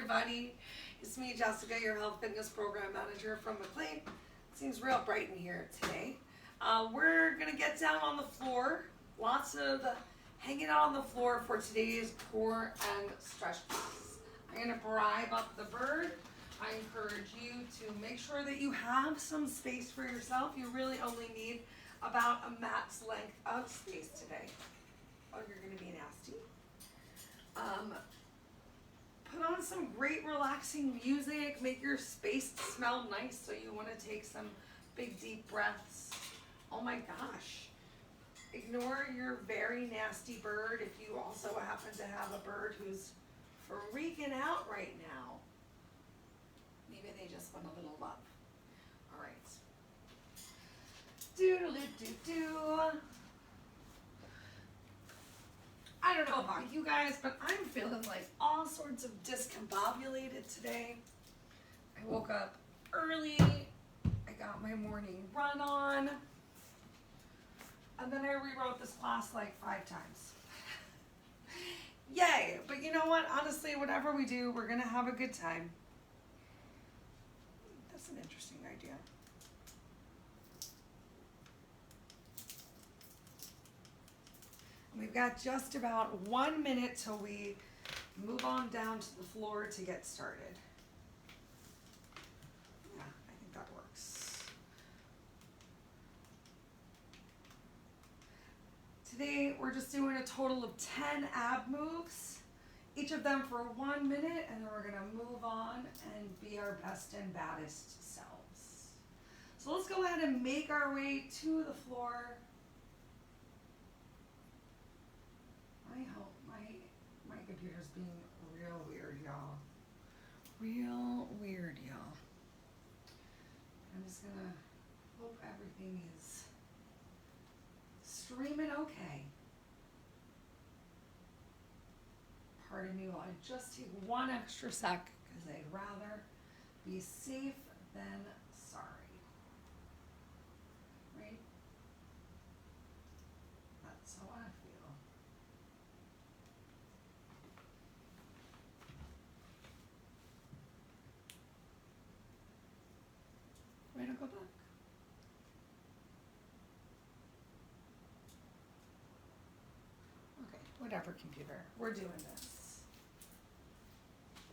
everybody. It's me, Jessica, your health fitness program manager from McLean. It seems real bright in here today. We're going to get down on the floor. Lots of hanging out on the floor for today's core and stretch class. I'm going to bribe up the bird. I encourage you to make sure that you have some space for yourself. You really only need about a mat's length of space today. Oh, you're going to be nasty. Put on some great relaxing music. Make your space smell nice, so you want to take some big deep breaths. Oh my gosh. Ignore your very nasty bird if you also happen to have a bird who's freaking out right now. Maybe they just want a little love. All right. Doodle-doo-doo-doo. I don't know about you guys, but I'm feeling like all sorts of discombobulated today. I woke up early. I got my morning run on. And then I rewrote this class like 5 times. Yay! But you know what? Honestly, whatever we do, we're going to have a good time. That's an interesting idea. We've got just about 1 minute till we move on down to the floor to get started. Yeah, I think that works. Today, we're just doing a total of 10 ab moves, each of them for 1 minute, and then we're gonna move on and be our best and baddest selves. So let's go ahead and make our way to the floor. My computer's being real weird, y'all. Real weird, y'all. I'm just gonna hope everything is streaming okay. Pardon me while I just take 1 extra sec, because I'd rather be safe than sorry. Right? That's how I feel. Way to go back. Okay, whatever, computer. We're doing this.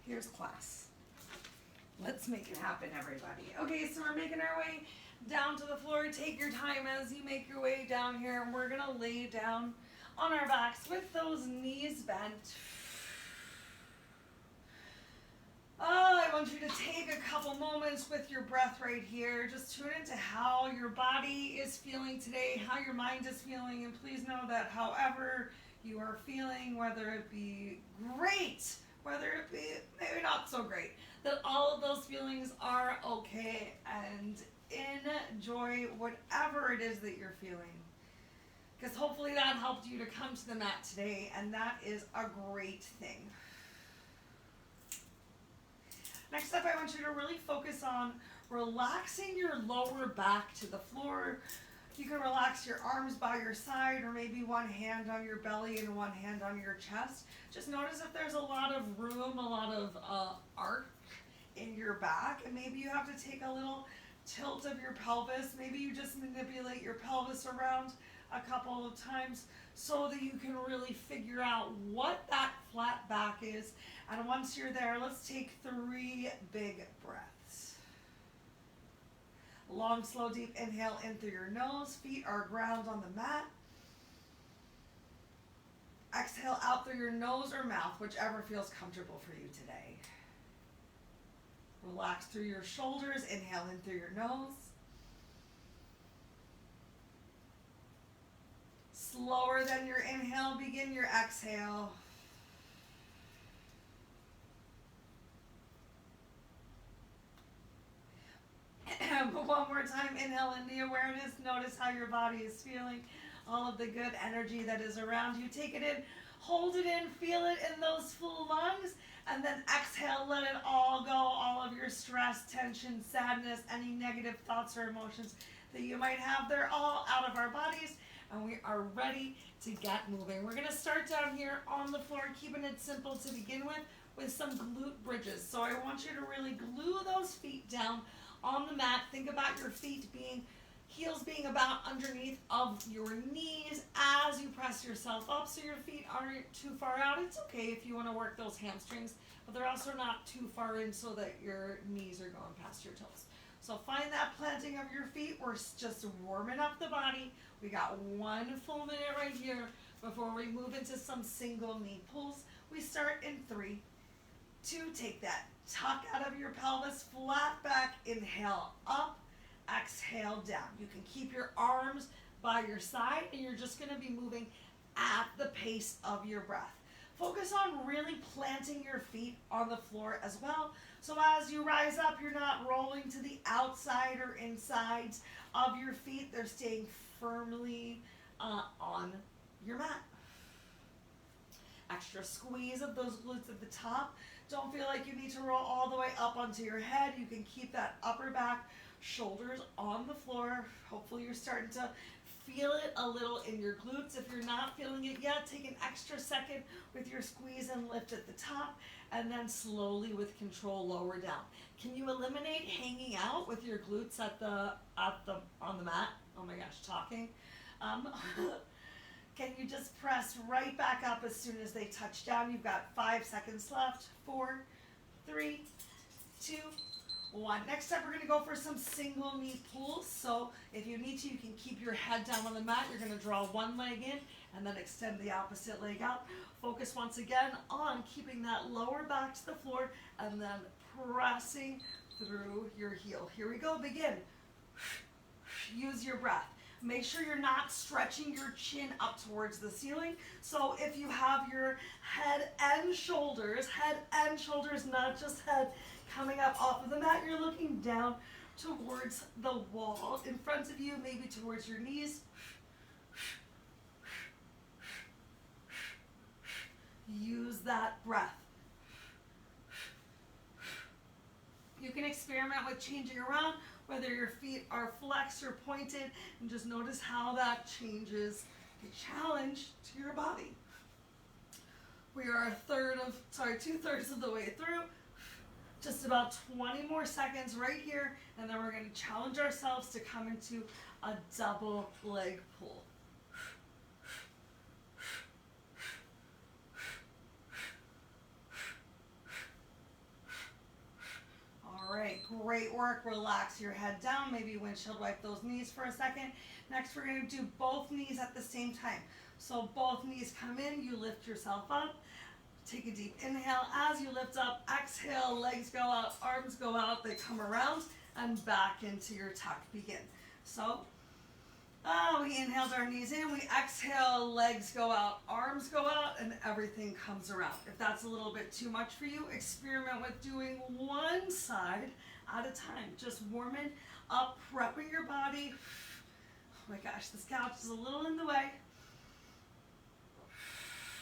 Here's class. Let's make it happen, everybody. Okay, so we're making our way down to the floor. Take your time as you make your way down here. And we're gonna lay down on our backs with those knees bent. Oh, I want you to take a couple moments with your breath right here. Just tune into how your body is feeling today, how your mind is feeling, and please know that however you are feeling, whether it be great, whether it be maybe not so great, that all of those feelings are okay, and enjoy whatever it is that you're feeling. Because hopefully that helped you to come to the mat today, and that is a great thing. Next up, I want you to really focus on relaxing your lower back to the floor. You can relax your arms by your side, or maybe one hand on your belly and one hand on your chest. Just notice if there's a lot of room, a lot of arc in your back, and maybe you have to take a little tilt of your pelvis. Maybe you just manipulate your pelvis around a couple of times so that you can really figure out what that flat back is. And once you're there, let's take 3 big breaths. Long, slow, deep inhale in through your nose. Feet are ground on the mat. Exhale out through your nose or mouth, whichever feels comfortable for you today. Relax through your shoulders. Inhale in through your nose. Slower than your inhale, begin your exhale. One more time, inhale in the awareness. Notice how your body is feeling, all of the good energy that is around you. Take it in, hold it in, feel it in those full lungs, and then exhale, let it all go, all of your stress, tension, sadness, any negative thoughts or emotions that you might have. They're all out of our bodies, and we are ready to get moving. We're going to start down here on the floor, keeping it simple to begin with. with some glute bridges. So I want you to really glue those feet down on the mat. Think about your feet being, heels being about underneath of your knees as you press yourself up so your feet aren't too far out. It's okay if you want to work those hamstrings, but they're also not too far in so that your knees are going past your toes. So find that planting of your feet. We're just warming up the body. We got 1 full minute right here before we move into some single knee pulls. We start in 3, 2, take that tuck out of your pelvis, flat back, inhale up, exhale down. You can keep your arms by your side and you're just gonna be moving at the pace of your breath. Focus on really planting your feet on the floor as well. So as you rise up, you're not rolling to the outside or insides of your feet. They're staying firmly on your mat. Extra squeeze of those glutes at the top. Don't feel like you need to roll all the way up onto your head. You can keep that upper back, shoulders on the floor. Hopefully you're starting to feel it a little in your glutes. If you're not feeling it yet, take an extra second with your squeeze and lift at the top, and then slowly with control lower down. Can you eliminate hanging out with your glutes on the mat? Oh my gosh, talking. Can you just press right back up as soon as they touch down? You've got 5 seconds left. 4, 3, 2, 1. Next up, we're going to go for some single knee pulls. So if you need to, you can keep your head down on the mat. You're going to draw one leg in and then extend the opposite leg out. Focus once again on keeping that lower back to the floor and then pressing through your heel. Here we go. Begin. Use your breath. Make sure you're not stretching your chin up towards the ceiling. So if you have your head and shoulders, not just head, coming up off of the mat, you're looking down towards the wall in front of you, maybe towards your knees. Use that breath. You can experiment with changing around, whether your feet are flexed or pointed, and just notice how that changes the challenge to your body. We are 2/3 of the way through. Just about 20 more seconds right here, and then we're going to challenge ourselves to come into a double leg pull. All right, great work. Relax your head down. Maybe windshield wipe those knees for a second. Next, we're going to do both knees at the same time. So both knees come in, you lift yourself up. Take a deep inhale. As you lift up, exhale, legs go out, arms go out, they come around and back into your tuck. Begin. So, we inhaled our knees in, we exhale, legs go out, arms go out, and everything comes around. If that's a little bit too much for you, experiment with doing one side at a time. Just warming up, prepping your body. Oh my gosh, this couch is a little in the way.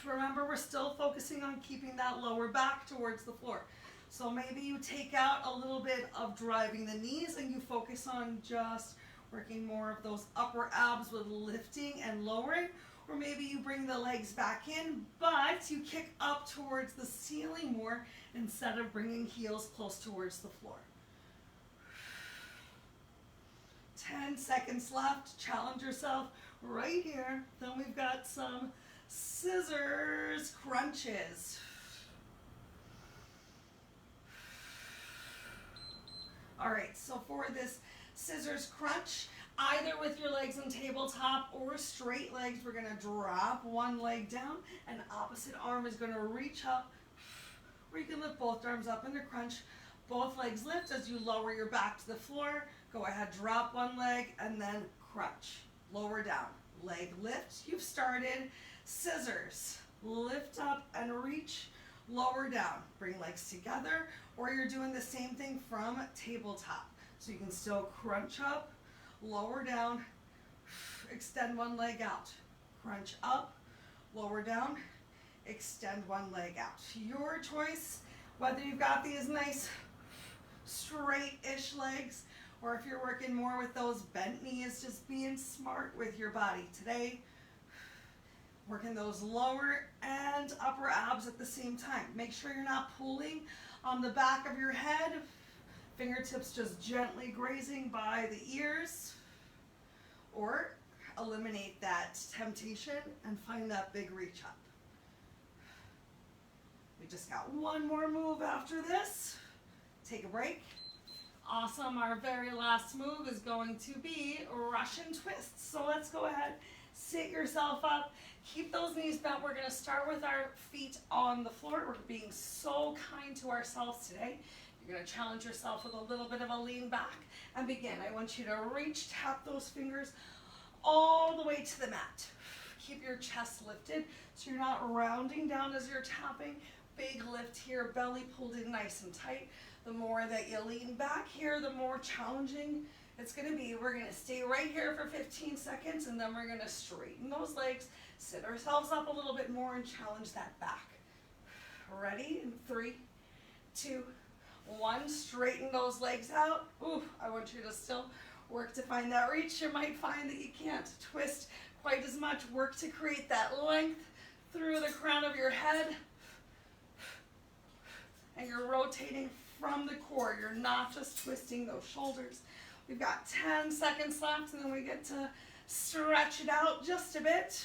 Remember, we're still focusing on keeping that lower back towards the floor. So maybe you take out a little bit of driving the knees and you focus on just working more of those upper abs with lifting and lowering. Or maybe you bring the legs back in, but you kick up towards the ceiling more instead of bringing heels close towards the floor. 10 seconds left. Challenge yourself right here. Then we've got some scissors crunches. All right, so for this scissors crunch, either with your legs on tabletop or straight legs, we're gonna drop one leg down and opposite arm is gonna reach up, or you can lift both arms up in the crunch. Both legs lift as you lower your back to the floor. Go ahead, drop one leg and then crunch. Lower down, leg lift. You've started. Scissors, lift up and reach, lower down, bring legs together, or you're doing the same thing from tabletop. So you can still crunch up, lower down, extend one leg out, crunch up, lower down, extend one leg out. Your choice, whether you've got these nice straight-ish legs, or if you're working more with those bent knees, just being smart with your body. Today, Working those lower and upper abs at the same time. Make sure you're not pulling on the back of your head. Fingertips just gently grazing by the ears. Or eliminate that temptation and find that big reach up. We just got one more move after this. Take a break. Awesome. Our very last move is going to be Russian twists. So let's go ahead, sit yourself up, keep those knees bent. We're going to start with our feet on the floor. We're being so kind to ourselves today. You're going to challenge yourself with a little bit of a lean back and begin. I want you to reach, tap those fingers all the way to the mat. Keep your chest lifted so you're not rounding down as you're tapping. Big lift here, belly pulled in nice and tight. The more that you lean back here, the more challenging it's going to be. We're going to stay right here for 15 seconds, and then we're going to straighten those legs, sit ourselves up a little bit more, and challenge that back. Ready? In 3, 2, 1. Straighten those legs out. Ooh, I want you to still work to find that reach. You might find that you can't twist quite as much. Work to create that length through the crown of your head. And you're rotating from the core. You're not just twisting those shoulders. We've got 10 seconds left, and then we get to stretch it out just a bit.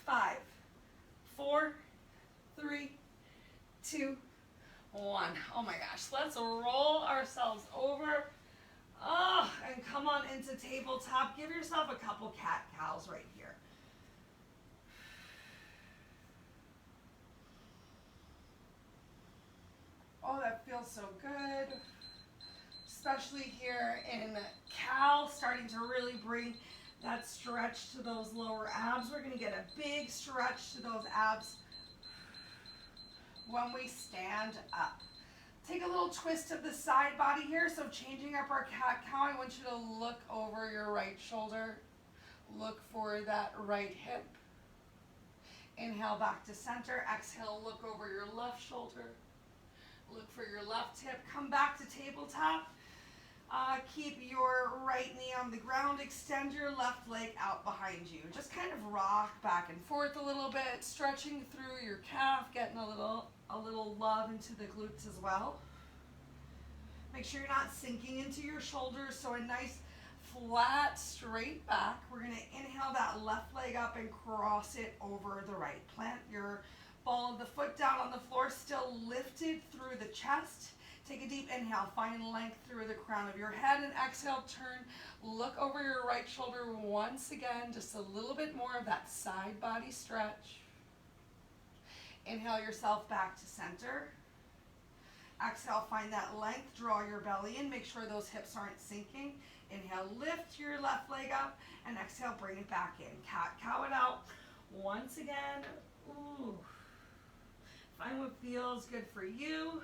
5, 4, 3, 2, 1. Oh my gosh. Let's roll ourselves over. And come on into tabletop. Give yourself a couple cat-cows right here. Oh, that feels so good. Especially here in cow, starting to really bring that stretch to those lower abs. We're going to get a big stretch to those abs when we stand up. Take a little twist of the side body here. So changing up our cat-cow, I want you to look over your right shoulder. Look for that right hip. Inhale back to center. Exhale, look over your left shoulder. Look for your left hip. Come back to tabletop. Keep your right knee on the ground. Extend your left leg out behind you. Just kind of rock back and forth a little bit, stretching through your calf, getting a little love into the glutes as well. Make sure you're not sinking into your shoulders, so a nice flat straight back. We're going to inhale that left leg up and cross it over the right. Plant your ball of the foot down on the floor, still lifted through the chest. Take a deep inhale, find length through the crown of your head, and exhale, turn, look over your right shoulder once again, just a little bit more of that side body stretch. Inhale yourself back to center. Exhale, find that length, draw your belly in, make sure those hips aren't sinking. Inhale, lift your left leg up, and exhale, bring it back in. Cat-cow it out. Once again, ooh. Find what feels good for you.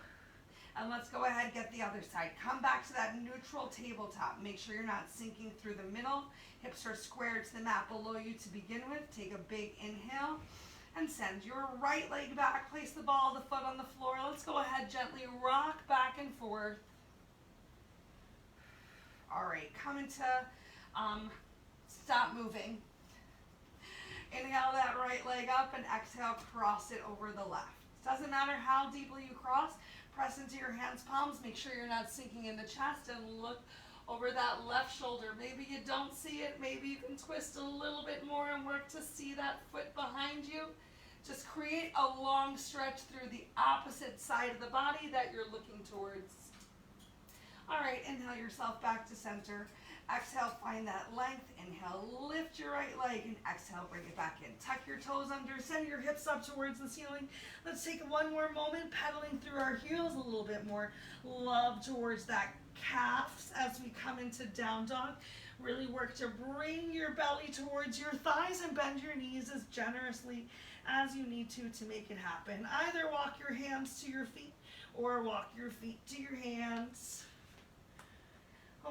And let's go ahead and get the other side. Come back to that neutral tabletop. Make sure you're not sinking through the middle. Hips are squared to the mat below you to begin with. Take a big inhale and send your right leg back. Place the ball of the foot on the floor. Let's go ahead, gently rock back and forth. All right, come into stop moving. Inhale that right leg up and exhale, cross it over the left. Doesn't matter how deeply you cross, press into your hands, palms. Make sure you're not sinking in the chest and look over that left shoulder. Maybe you don't see it. Maybe you can twist a little bit more and work to see that foot behind you. Just create a long stretch through the opposite side of the body that you're looking towards. All right, inhale yourself back to center. Exhale, find that length. Inhale, lift your right leg, and exhale, bring it back in. Tuck your toes under, send your hips up towards the ceiling. Let's take one more moment, pedaling through our heels, a little bit more love towards that calves as we come into down dog. Really work to bring your belly towards your thighs and bend your knees as generously as you need to make it happen. Either walk your hands to your feet or walk your feet to your hands.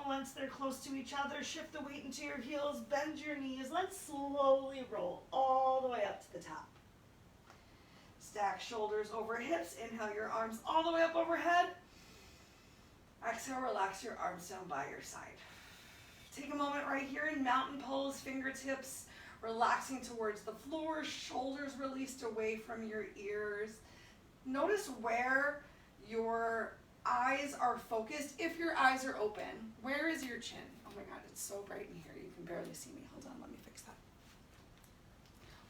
Once they're close to each other, shift the weight into your heels, bend your knees. Let's slowly roll all the way up to the top. Stack shoulders over hips. Inhale your arms all the way up overhead. Exhale, relax your arms down by your side. Take a moment right here in mountain pose, fingertips relaxing towards the floor, shoulders released away from your ears. Notice where your eyes are focused. If your eyes are open, where is your chin? Oh my God, it's so bright in here. You can barely see me. Hold on, let me fix that.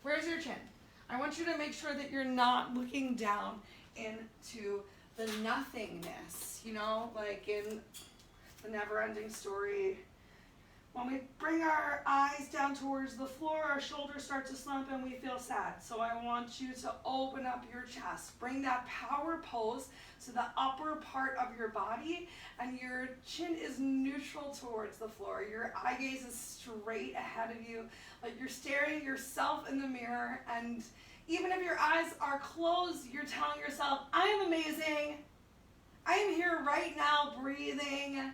Where's your chin? I want you to make sure that you're not looking down into the nothingness, you know, like in the never-ending story. When we bring our eyes down towards the floor, our shoulders start to slump and we feel sad. So I want you to open up your chest. Bring that power pose to the upper part of your body, and your chin is neutral towards the floor. Your eye gaze is straight ahead of you, like you're staring yourself in the mirror, and even if your eyes are closed, you're telling yourself, I am amazing. I am here right now breathing.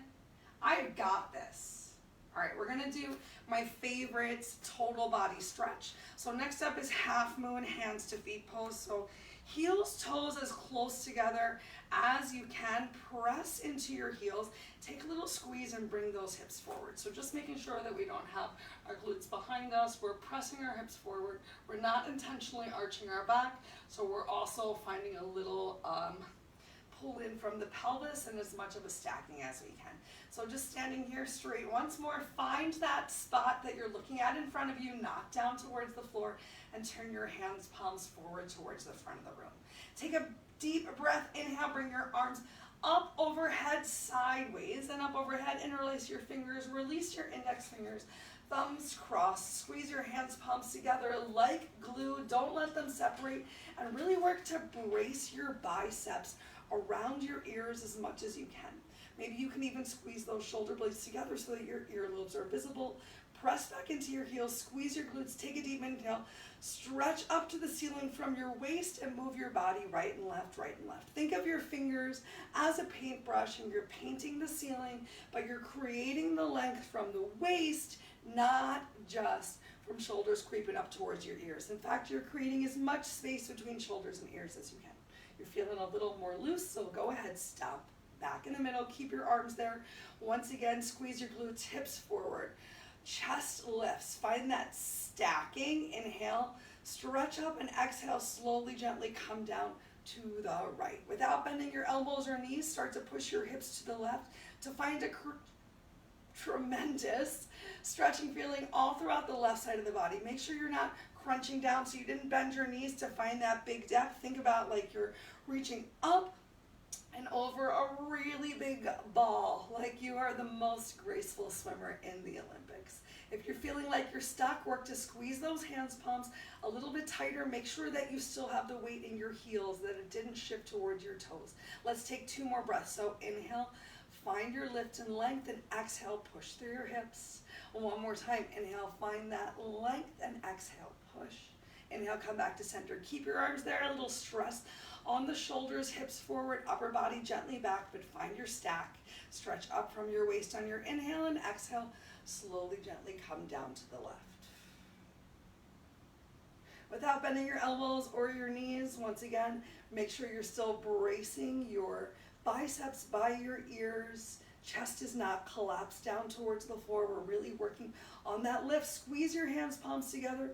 I've got this. All right, we're gonna do my favorite total body stretch. So next up is half moon hands to feet pose. So heels, toes as close together as you can. Press into your heels. Take a little squeeze and bring those hips forward. So just making sure that we don't have our glutes behind us. We're pressing our hips forward. We're not intentionally arching our back. So we're also finding a little pull in from the pelvis and as much of a stacking as we can. So just standing here straight. Once more, find that spot that you're looking at in front of you, not down towards the floor, and turn your hands, palms forward towards the front of the room. Take a deep breath. Inhale, bring your arms up overhead, sideways, and up overhead. Interlace your fingers, release your index fingers, thumbs crossed. Squeeze your hands, palms together like glue. Don't let them separate, and really work to brace your biceps around your ears as much as you can. Maybe you can even squeeze those shoulder blades together so that your earlobes are visible. Press back into your heels, squeeze your glutes, take a deep inhale, stretch up to the ceiling from your waist and move your body right and left, right and left. Think of your fingers as a paintbrush and you're painting the ceiling, but you're creating the length from the waist, not just from shoulders creeping up towards your ears. In fact, you're creating as much space between shoulders and ears as you can. You're feeling a little more loose, so go ahead, stop. Back in the middle, keep your arms there. Once again, squeeze your glutes, hips forward. Chest lifts, find that stacking. Inhale, stretch up, and exhale, slowly, gently come down to the right. Without bending your elbows or knees, start to push your hips to the left to find a tremendous stretching feeling all throughout the left side of the body. Make sure you're not crunching down so you didn't bend your knees to find that big depth. Think about like you're reaching up and over a really big ball, like you are the most graceful swimmer in the Olympics. If you're feeling like you're stuck, work to squeeze those hands palms a little bit tighter. Make sure that you still have the weight in your heels, that it didn't shift towards your toes. Let's take 2 more breaths. So inhale, find your lift and length, and exhale, push through your hips. One more time, inhale, find that length, and exhale, push. Inhale, come back to center. Keep your arms there, a little stress on the shoulders, hips forward, upper body gently back, but find your stack. Stretch up from your waist on your inhale, and exhale, slowly, gently come down to the left. Without bending your elbows or your knees, once again, make sure you're still bracing your biceps by your ears. Chest is not collapsed down towards the floor. We're really working on that lift. Squeeze your hands, palms together.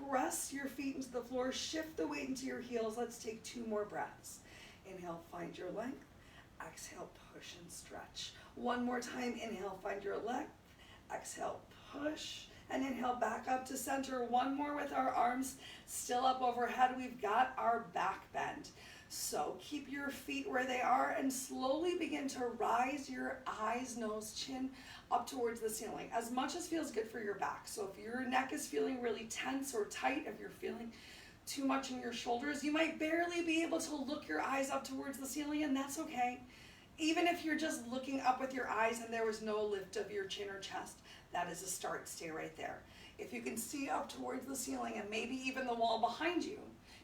Press your feet into the floor. Shift the weight into your heels. Let's take 2 more breaths. Inhale, find your length. Exhale, push and stretch. One more time. Inhale, find your length. Exhale, push. And inhale, back up to center. One more with our arms still up overhead. We've got our back bend. So keep your feet where they are and slowly begin to rise your eyes, nose, chin up towards the ceiling, as much as feels good for your back. So if your neck is feeling really tense or tight, if you're feeling too much in your shoulders, you might barely be able to look your eyes up towards the ceiling, and that's okay. Even if you're just looking up with your eyes and there was no lift of your chin or chest, that is a start. Stay right there. If you can see up towards the ceiling and maybe even the wall behind you,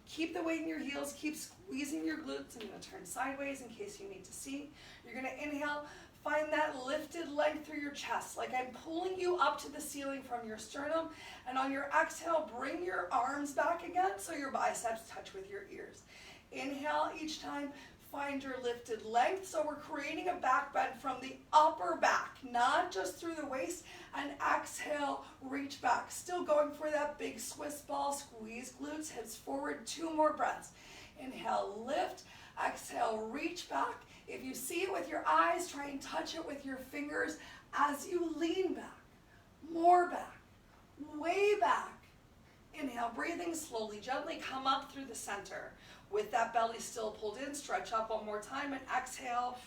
keep the weight in your heels, keep squeezing your glutes. I'm going to turn sideways in case you need to see. You're going to inhale, find that lifted leg through your chest, like I'm pulling you up to the ceiling from your sternum. And on your exhale, bring your arms back again so your biceps touch with your ears. Inhale each time, Find your lifted length. So we're creating a back bend from the upper back, not just through the waist. And exhale, reach back. Still going for that big Swiss ball. Squeeze glutes, hips forward. 2 more breaths. Inhale, lift. Exhale, reach back. If you see it with your eyes, try and touch it with your fingers as you lean back. More back. Way back. Inhale, breathing slowly, gently come up through the center. With that belly still pulled in, stretch up one more time and exhale.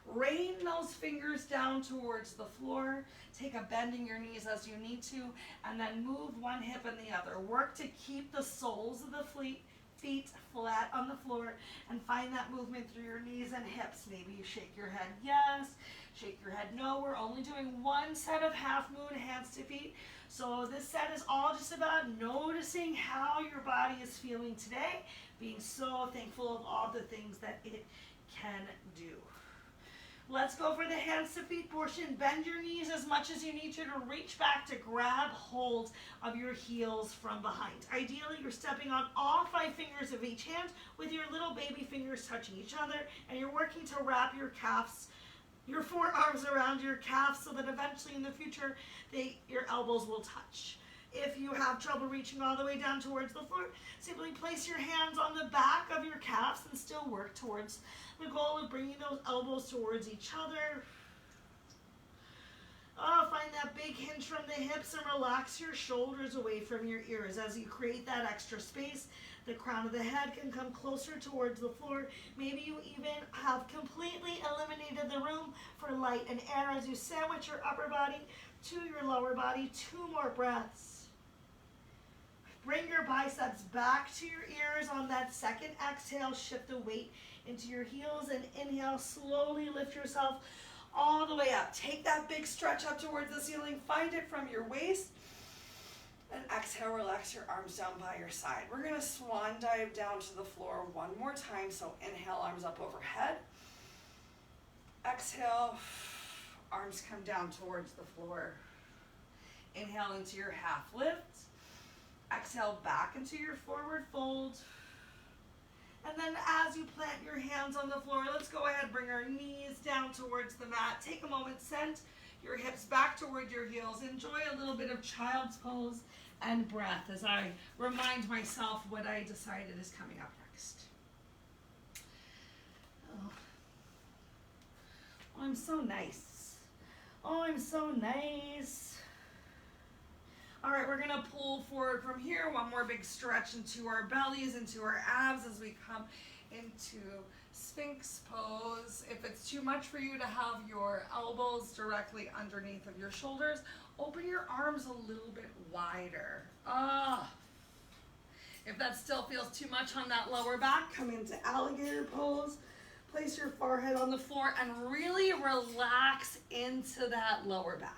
Rain those fingers down towards the floor. Take a bend in your knees as you need to, and then move one hip and the other. Work to keep the soles of the feet flat on the floor and find that movement through your knees and hips. Maybe you shake your head yes, shake your head no. We're only doing one set of half moon hands to feet. So this set is all just about noticing how your body is feeling today, being so thankful of all the things that it can do. Let's go for the hands to feet portion. Bend your knees as much as you need to reach back to grab hold of your heels from behind. Ideally, you're stepping on all 5 fingers of each hand with your little baby fingers touching each other, and you're working to wrap your calves, your forearms around your calves so that eventually in the future your elbows will touch. If you have trouble reaching all the way down towards the floor, simply place your hands on the back of your calves and still work towards the goal of bringing those elbows towards each other. Oh, find that big hinge from the hips and relax your shoulders away from your ears. As you create that extra space, the crown of the head can come closer towards the floor. Maybe you even have completely eliminated the room for light and air as you sandwich your upper body to your lower body. 2 more breaths. Bring your biceps back to your ears on that second exhale. Shift the weight into your heels and inhale. Slowly lift yourself all the way up. Take that big stretch up towards the ceiling. Find it from your waist. And exhale, relax your arms down by your side. We're going to swan dive down to the floor one more time. So inhale, arms up overhead. Exhale, arms come down towards the floor. Inhale into your half lift. Exhale back into your forward fold. And then as you plant your hands on the floor, let's go ahead and bring our knees down towards the mat. Take a moment, send your hips back toward your heels. Enjoy a little bit of child's pose and breath as I remind myself what I decided is coming up next. Oh, I'm so nice. Oh, I'm so nice. All right, we're gonna pull forward from here. One more big stretch into our bellies, into our abs as we come into Sphinx Pose. If it's too much for you to have your elbows directly underneath of your shoulders, open your arms a little bit wider. If that still feels too much on that lower back, come into alligator pose. Place your forehead on the floor and really relax into that lower back.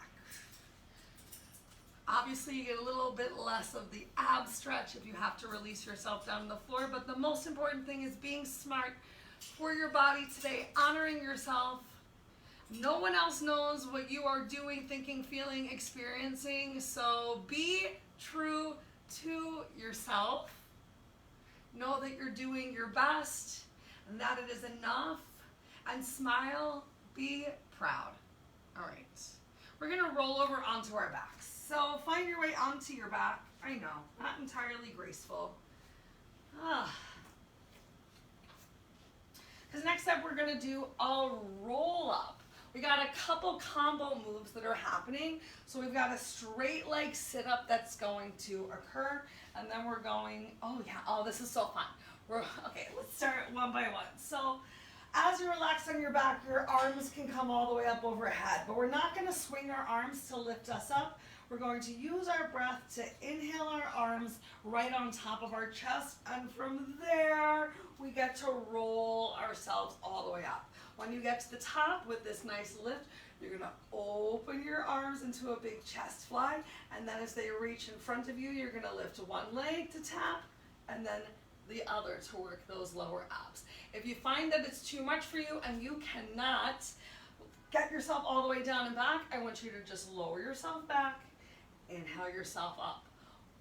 Obviously, you get a little bit less of the ab stretch if you have to release yourself down to the floor, but the most important thing is being smart for your body today, honoring yourself. No one else knows what you are doing, thinking, feeling, experiencing, so be true to yourself. Know that you're doing your best and that it is enough, and smile, be proud. All right, we're gonna roll over onto our backs. So find your way onto your back. I know, not entirely graceful. Because next up we're gonna do a roll up. We got a couple combo moves that are happening. So we've got a straight leg sit up that's going to occur. And then we're going, this is so fun. Okay, let's start one by one. So as you relax on your back, your arms can come all the way up overhead, but we're not gonna swing our arms to lift us up. We're going to use our breath to inhale our arms right on top of our chest, and from there, we get to roll ourselves all the way up. When you get to the top with this nice lift, you're gonna open your arms into a big chest fly, and then as they reach in front of you, you're gonna lift one leg to tap, and then the other to work those lower abs. If you find that it's too much for you and you cannot get yourself all the way down and back, I want you to just lower yourself back, inhale yourself up,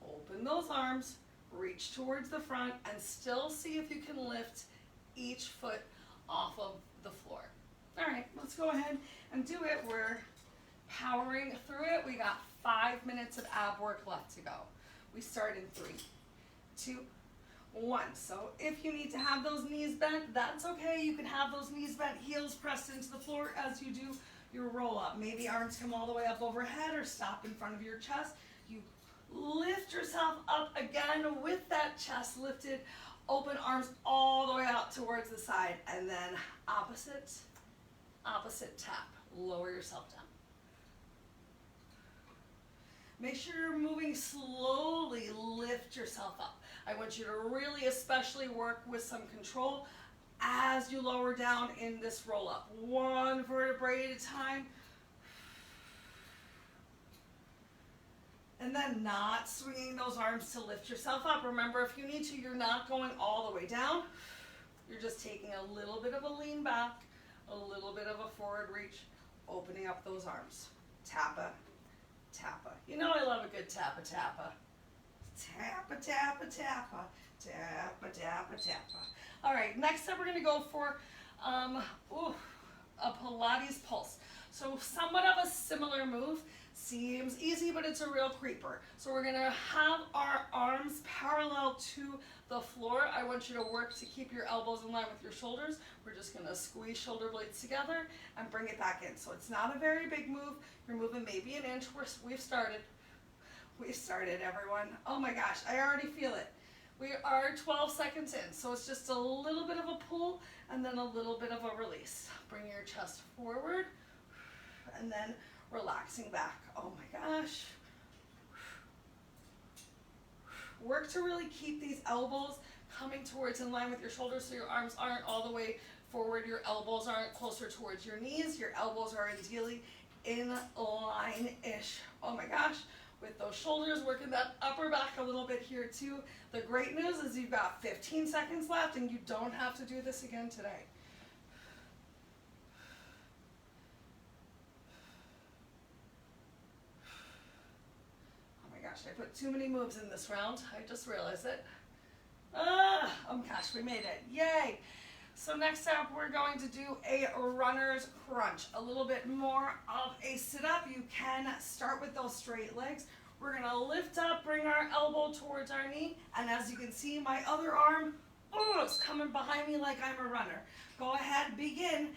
open those arms, reach towards the front, and still see if you can lift each foot off of the floor. All right, let's go ahead and do it. We're powering through it. We got 5 minutes of ab work left to go. We start in 3, 2, 1. So if you need to have those knees bent, that's okay. You can have those knees bent, heels pressed into the floor as you do your roll up. Maybe arms come all the way up overhead or stop in front of your chest. You lift yourself up again with that chest lifted. Open arms all the way out towards the side, and then opposite tap. Lower yourself down. Make sure you're moving slowly. Lift yourself up. I want you to really especially work with some control as you lower down in this roll up. 1 vertebrae at a time. And then not swinging those arms to lift yourself up. Remember, if you need to, you're not going all the way down. You're just taking a little bit of a lean back, a little bit of a forward reach, opening up those arms. Tappa, tappa. You know I love a good tappa, tappa. Tappa, tappa, tappa. Tappa, tappa, tappa. All right, next up we're going to go for a Pilates Pulse. So somewhat of a similar move. Seems easy, but it's a real creeper. So we're going to have our arms parallel to the floor. I want you to work to keep your elbows in line with your shoulders. We're just going to squeeze shoulder blades together and bring it back in. So it's not a very big move. You're moving maybe an inch. We've started. We've started, everyone. Oh my gosh, I already feel it. We are 12 seconds in, so it's just a little bit of a pull and then a little bit of a release. Bring your chest forward and then relaxing back. Oh my gosh. Work to really keep these elbows coming towards in line with your shoulders so your arms aren't all the way forward. Your elbows aren't closer towards your knees. Your elbows are ideally in line-ish. Oh my gosh. With those shoulders, working that upper back a little bit here too. The great news is you've got 15 seconds left and you don't have to do this again today. I put too many moves in this round. I just realized it. Oh gosh, we made it. Yay. So next up, we're going to do a runner's crunch. A little bit more of a sit-up. You can start with those straight legs. We're going to lift up, bring our elbow towards our knee. And as you can see, my other arm is coming behind me like I'm a runner. Go ahead, begin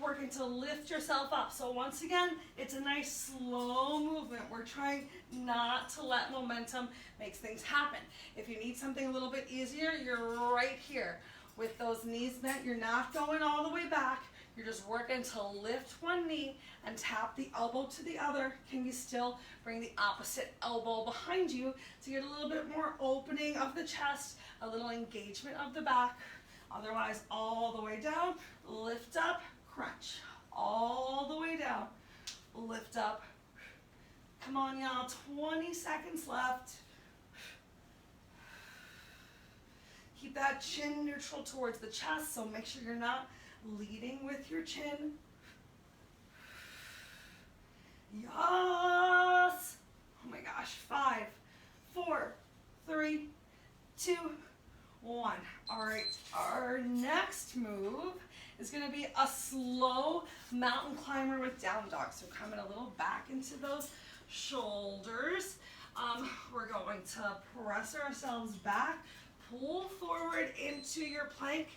working to lift yourself up. So once again, it's a nice slow movement. We're trying not to let momentum make things happen. If you need something a little bit easier, you're right here. With those knees bent, you're not going all the way back. You're just working to lift one knee and tap the elbow to the other. Can you still bring the opposite elbow behind you to get a little bit more opening of the chest, a little engagement of the back. Otherwise, all the way down, lift up, crunch. All the way down, lift up. Come on, y'all, 20 seconds left. Keep that chin neutral towards the chest, so make sure you're not leading with your chin. Yes! Oh my gosh, 5, 4, 3, 2, 1. All right, our next move is going to be a slow mountain climber with down dog. So coming a little back into those shoulders. We're going to press ourselves back, pull forward into your plank.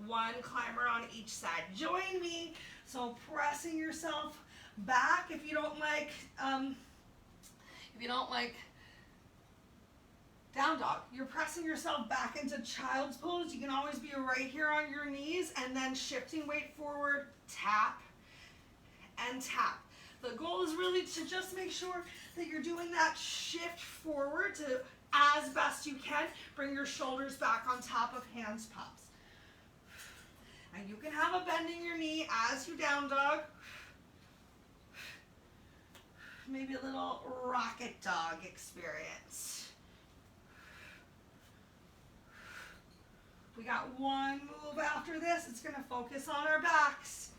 One climber on each side. Join me. So pressing yourself back. If you don't like down dog, you're pressing yourself back into child's pose. You can always be right here on your knees and then shifting weight forward, tap and tap. The goal is really to just make sure that you're doing that shift forward to, as best you can, bring your shoulders back on top of hands pops. And you can have a bend in your knee as you down dog. Maybe a little rocket dog experience. We got one move after this. It's going to focus on our backs.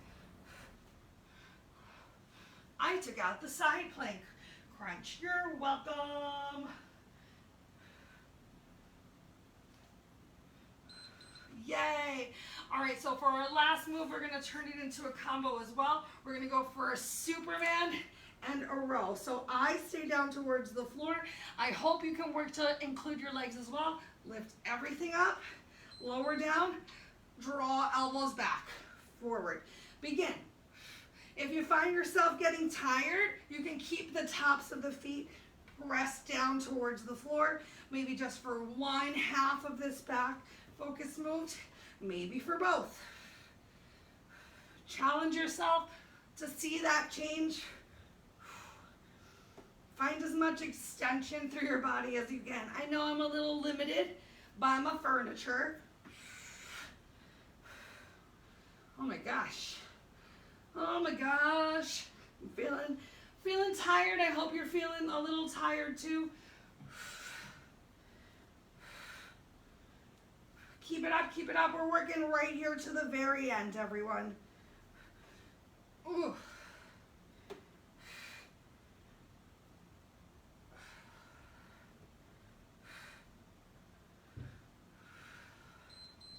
I took out the side plank crunch. You're welcome. Yay. All right, so for our last move, we're gonna turn it into a combo as well. We're gonna go for a Superman and a row. So I stay down towards the floor. I hope you can work to include your legs as well. Lift everything up, lower down, draw elbows back, forward. Begin. If you find yourself getting tired, you can keep the tops of the feet pressed down towards the floor, maybe just for one half of this back focus move, maybe for both. Challenge yourself to see that change. Find as much extension through your body as you can. I know I'm a little limited by my furniture. Oh my gosh. Oh my gosh. I'm feeling tired. I hope you're feeling a little tired too. Keep it up, keep it up. We're working right here to the very end, everyone. Ooh.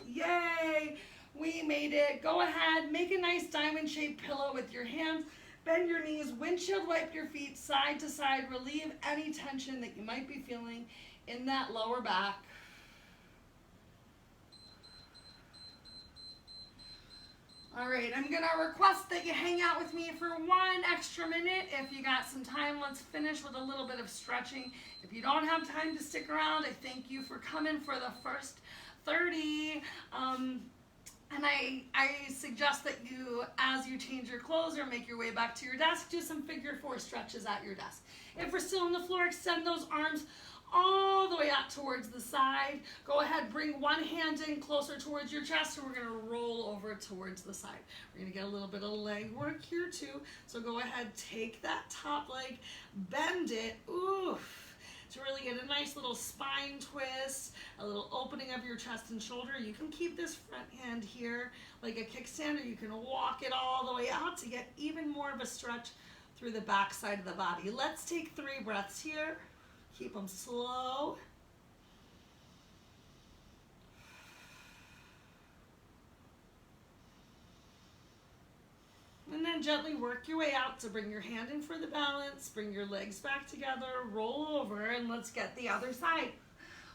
Yay! We made it. Go ahead, make a nice diamond-shaped pillow with your hands. Bend your knees, windshield wipe your feet side to side. Relieve any tension that you might be feeling in that lower back. All right, I'm gonna request that you hang out with me for one extra minute. If you got some time, let's finish with a little bit of stretching. If you don't have time to stick around, I thank you for coming for the first 30. And I suggest that you, as you change your clothes or make your way back to your desk, do some figure 4 stretches at your desk. If we're still on the floor, extend those arms all the way out towards the side. Go ahead, bring one hand in closer towards your chest, and we're gonna roll over towards the side. We're gonna get a little bit of leg work here too. So go ahead, take that top leg, bend it, oof, to really get a nice little spine twist, a little opening of your chest and shoulder. You can keep this front hand here like a kickstand, or you can walk it all the way out to get even more of a stretch through the back side of the body. Let's take 3 breaths here. Keep them slow. And then gently work your way out to bring your hand in for the balance, bring your legs back together, roll over, and let's get the other side.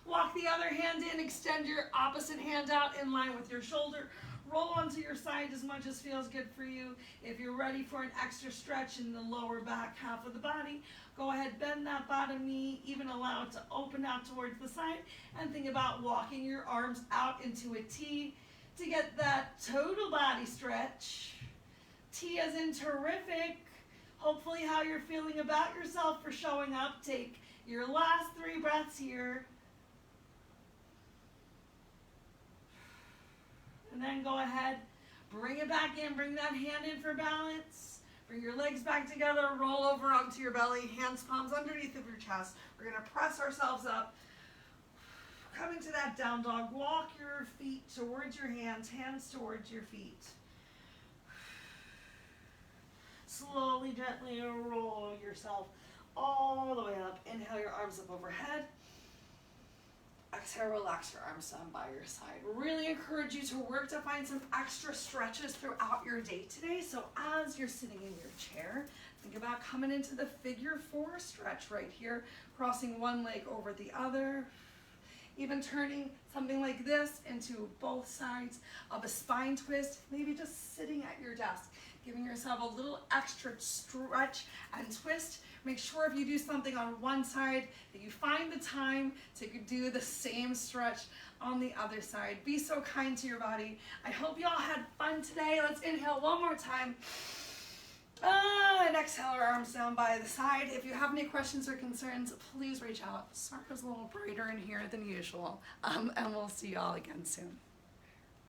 Walk the other hand in, extend your opposite hand out in line with your shoulder. Roll onto your side as much as feels good for you. If you're ready for an extra stretch in the lower back half of the body, go ahead, bend that bottom knee, even allow it to open out towards the side, and think about walking your arms out into a T to get that total body stretch. T as in terrific. Hopefully how you're feeling about yourself for showing up. Take your last 3 breaths here. And then go ahead, bring it back in, bring that hand in for balance. Bring your legs back together, roll over onto your belly, hands, palms underneath of your chest. We're gonna press ourselves up. Coming to that down dog, walk your feet towards your hands towards your feet. Slowly, gently roll yourself all the way up. Inhale your arms up overhead. Exhale, relax your arms down by your side. Really encourage you to work to find some extra stretches throughout your day today. So as you're sitting in your chair, think about coming into the figure 4 stretch right here, crossing one leg over the other, even turning something like this into both sides of a spine twist, maybe just sitting at your desk, giving yourself a little extra stretch and twist. Make sure if you do something on one side that you find the time to do the same stretch on the other side. Be so kind to your body. I hope you all had fun today. Let's inhale one more time. And exhale our arms down by the side. If you have any questions or concerns, please reach out. Sparkle's a little brighter in here than usual. And we'll see you all again soon.